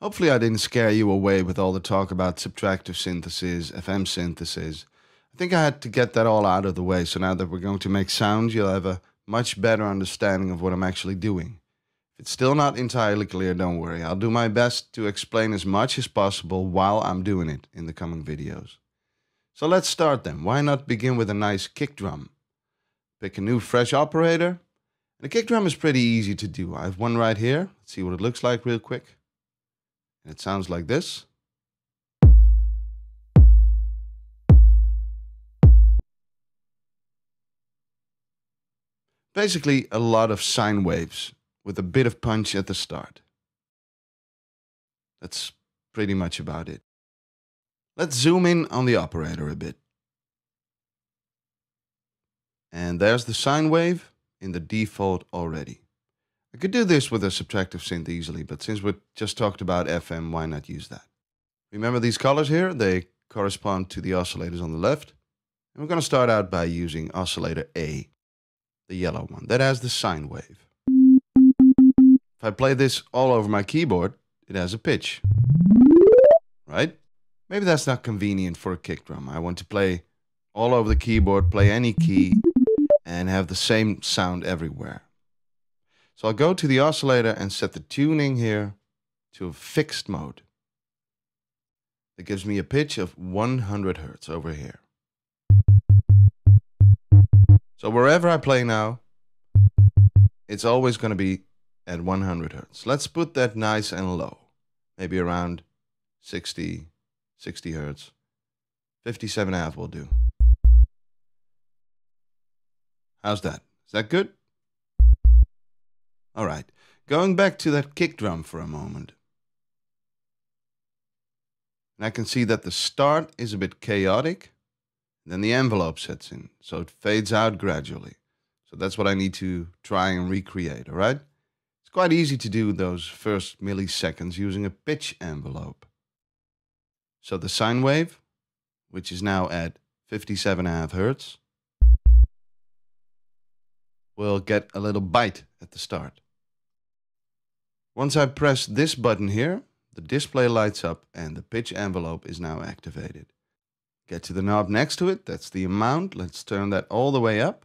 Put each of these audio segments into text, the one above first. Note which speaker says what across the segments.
Speaker 1: Hopefully I didn't scare you away with all the talk about subtractive synthesis, FM synthesis. I think I had to get that all out of the way, so now that we're going to make sounds, you'll have a much better understanding of what I'm actually doing. If it's still not entirely clear, don't worry. I'll do my best to explain as much as possible while I'm doing it in the coming videos. So let's start then. Why not begin with a nice kick drum? Pick a new fresh operator. And a kick drum is pretty easy to do. I have one right here. Let's see what it looks like real quick. And it sounds like this. Basically a lot of sine waves with a bit of punch at the start. That's pretty much about it. Let's zoom in on the operator a bit. And there's the sine wave in the default already. I could do this with a subtractive synth easily, but since we just talked about FM, why not use that? Remember these colors here? They correspond to the oscillators on the left. And we're going to start out by using oscillator A, the yellow one. That has the sine wave. If I play this all over my keyboard, it has a pitch. Right? Maybe that's not convenient for a kick drum. I want to play all over the keyboard, play any key, and have the same sound everywhere. So I'll go to the oscillator and set the tuning here to a fixed mode. That gives me a pitch of 100 Hertz over here. So wherever I play now, it's always going to be at 100 Hertz. Let's put that nice and low. Maybe around 60 Hertz. 57.5 will do. How's that? Is that good? All right, going back to that kick drum for a moment. And I can see that the start is a bit chaotic. Then the envelope sets in, so it fades out gradually. So that's what I need to try and recreate, all right? It's quite easy to do those first milliseconds using a pitch envelope. So the sine wave, which is now at 57.5 Hertz, will get a little bite at the start. Once I press this button here, the display lights up and the pitch envelope is now activated. Get to the knob next to it, that's the amount. Let's turn that all the way up.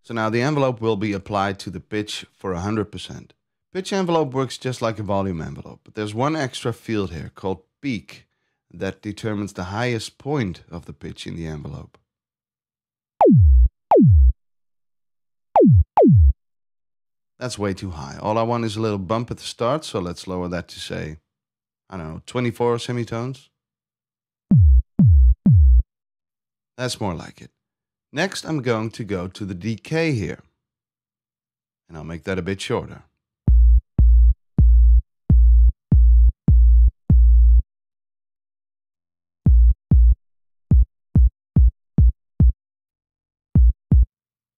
Speaker 1: So now the envelope will be applied to the pitch for 100%. Pitch envelope works just like a volume envelope, but there's one extra field here called peak that determines the highest point of the pitch in the envelope. That's way too high. All I want is a little bump at the start, so let's lower that to say, I don't know, 24 semitones. That's more like it. Next, I'm going to go to the decay here. And I'll make that a bit shorter.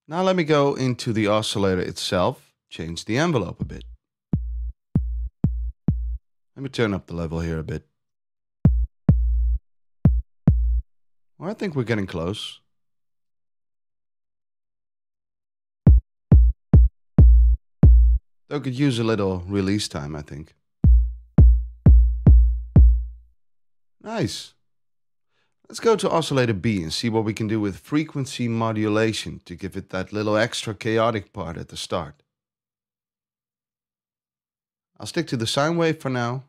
Speaker 1: Now let me go into the oscillator itself, change the envelope a bit. Let me turn up the level here a bit. Well, I think we're getting close. Though could use a little release time, I think. Nice. Let's go to oscillator B and see what we can do with frequency modulation to give it that little extra chaotic part at the start. I'll stick to the sine wave for now,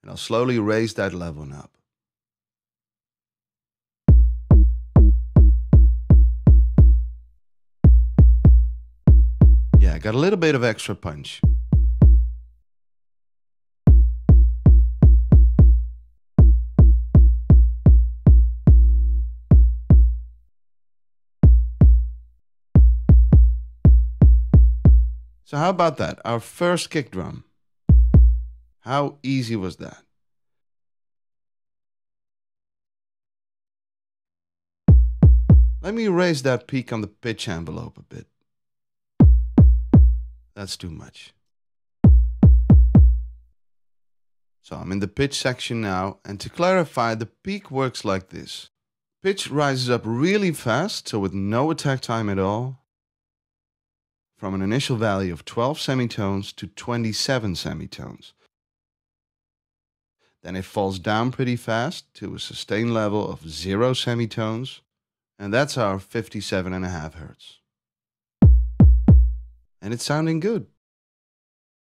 Speaker 1: and I'll slowly raise that level knob. Yeah, I got a little bit of extra punch. So how about that? Our first kick drum. How easy was that? Let me raise that peak on the pitch envelope a bit. That's too much. So I'm in the pitch section now, and to clarify, the peak works like this. Pitch rises up really fast, so with no attack time at all. from an initial value of 12 semitones to 27 semitones. Then it falls down pretty fast to a sustained level of 0 semitones, and that's our 57.5 Hertz. And it's sounding good.